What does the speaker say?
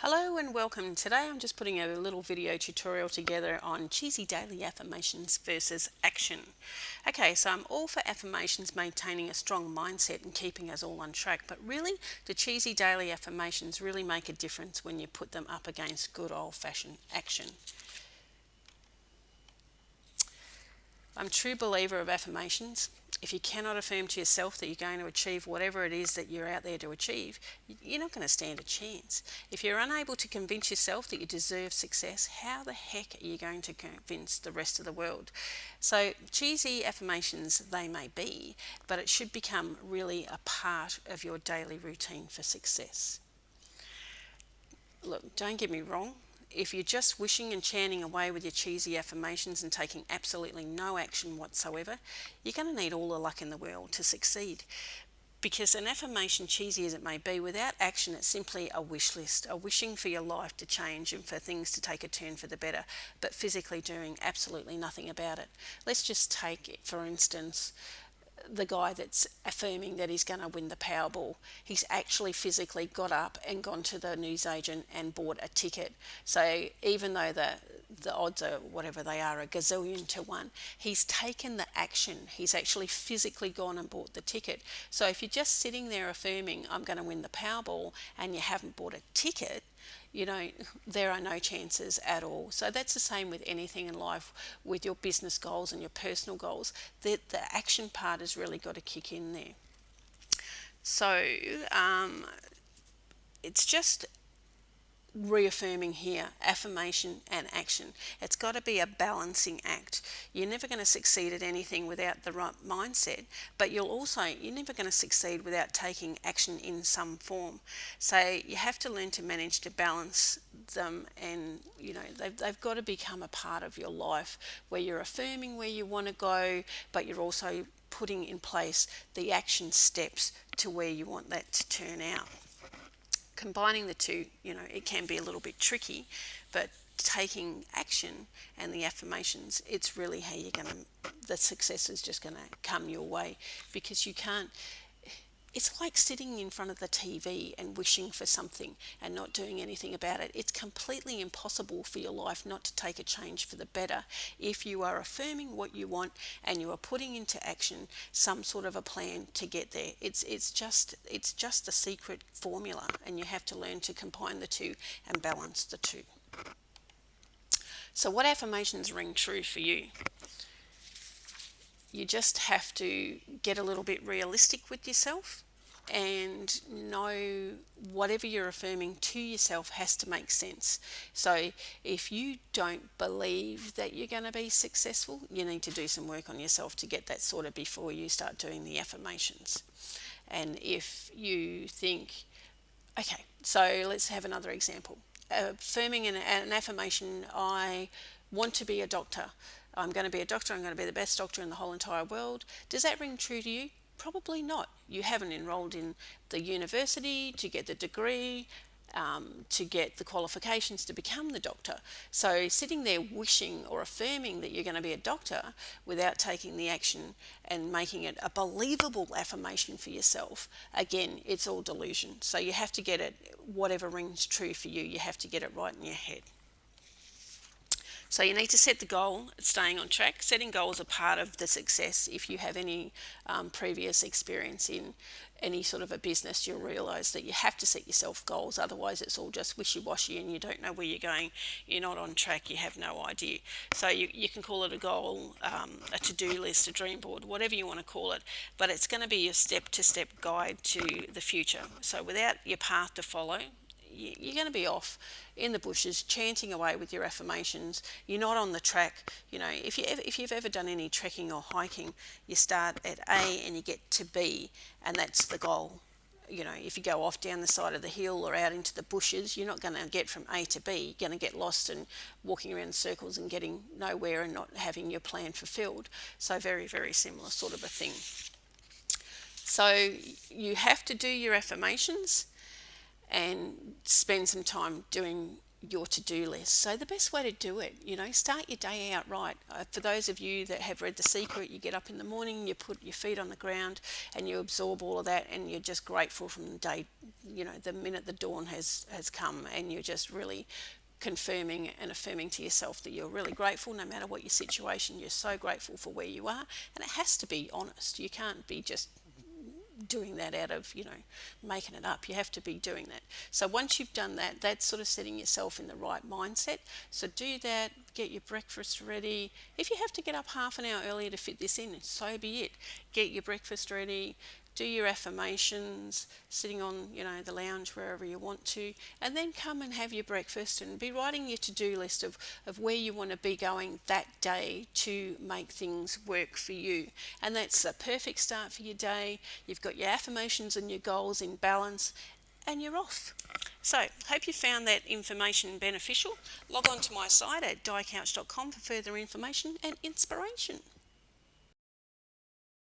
Hello and welcome. Today I'm just putting a little video tutorial together on cheesy daily affirmations versus action. Okay, so I'm all for affirmations maintaining a strong mindset and keeping us all on track, but really the cheesy daily affirmations really make a difference when you put them up against good old-fashioned action. I'm a true believer of affirmations. If you cannot affirm to yourself that you're going to achieve whatever it is that you're out there to achieve, you're not going to stand a chance. If you're unable to convince yourself that you deserve success, how the heck are you going to convince the rest of the world? So cheesy affirmations they may be, but it should become really a part of your daily routine for success. Look, don't get me wrong. If you're just wishing and chanting away with your cheesy affirmations and taking absolutely no action whatsoever, you're going to need all the luck in the world to succeed. Because an affirmation, cheesy as it may be, without action, it's simply a wish list, a wishing for your life to change and for things to take a turn for the better, but physically doing absolutely nothing about it. Let's just take, for instance, the guy that's affirming that he's going to win the Powerball. He's actually physically got up and gone to the newsagent and bought a ticket. So even though the odds are whatever they are, a gazillion to one, he's taken the action. He's actually physically gone and bought the ticket. So if you're just sitting there affirming, I'm going to win the Powerball, and you haven't bought a ticket, there are no chances at all. So that's the same with anything in life, with your business goals and your personal goals. The action part has really got to kick in there. So it's just reaffirming here, affirmation and action. It's got to be a balancing act. You're never going to succeed at anything without the right mindset, but you're never going to succeed without taking action in some form. So you have to learn to manage to balance them, and they've got to become a part of your life where you're affirming where you want to go, but you're also putting in place the action steps to where you want that to turn out. Combining the two, it can be a little bit tricky, but taking action and the affirmations, it's really how the success is just going to come your way, because you can't. It's like sitting in front of the TV and wishing for something and not doing anything about it. It's completely impossible for your life not to take a change for the better if you are affirming what you want and you are putting into action some sort of a plan to get there. It's just a secret formula, and you have to learn to combine the two and balance the two. So what affirmations ring true for you? You just have to get a little bit realistic with yourself and know whatever you're affirming to yourself has to make sense. So if you don't believe that you're going to be successful, you need to do some work on yourself to get that sorted before you start doing the affirmations. And if you think, okay, so let's have another example. Affirming an affirmation, I want to be a doctor. I'm going to be a doctor. I'm going to be the best doctor in the whole entire world. Does that ring true to you? Probably not. You haven't enrolled in the university to get the degree, to get the qualifications to become the doctor. So sitting there wishing or affirming that you're going to be a doctor without taking the action and making it a believable affirmation for yourself, again, it's all delusion. So you have to get it, whatever rings true for you, you have to get it right in your head. So you need to set the goal, staying on track. Setting goals are part of the success. If you have any previous experience in any sort of a business, you'll realise that you have to set yourself goals. Otherwise, it's all just wishy-washy and you don't know where you're going. You're not on track. You have no idea. So you can call it a goal, a to-do list, a dream board, whatever you want to call it. But it's going to be your step-to-step guide to the future. So without your path to follow, you're going to be off in the bushes chanting away with your affirmations. You're not on the track. If you've ever done any trekking or hiking, you start at A and you get to B, and that's the goal. If you go off down the side of the hill or out into the bushes, you're not going to get from A to B. You're going to get lost and walking around in circles and getting nowhere and not having your plan fulfilled. So very, very similar sort of a thing. So you have to do your affirmations and spend some time doing your to-do list. So the best way to do it, start your day out right. For those of you that have read The Secret, you get up in the morning, you put your feet on the ground and you absorb all of that, and you're just grateful from the day, the minute the dawn has come, and you're just really confirming and affirming to yourself that you're really grateful no matter what your situation. You're so grateful for where you are, and it has to be honest. You can't be just doing that out of making it up. You have to be doing that. So once you've done that, that's sort of setting yourself in the right mindset. So do that, get your breakfast ready. If you have to get up half an hour earlier to fit this in, so be it. Get your breakfast ready, do your affirmations, sitting on the lounge wherever you want to, and then come and have your breakfast and be writing your to-do list of where you want to be going that day to make things work for you. And that's a perfect start for your day. You've got your affirmations and your goals in balance, and you're off. So, hope you found that information beneficial. Log on to my site at diecouch.com for further information and inspiration.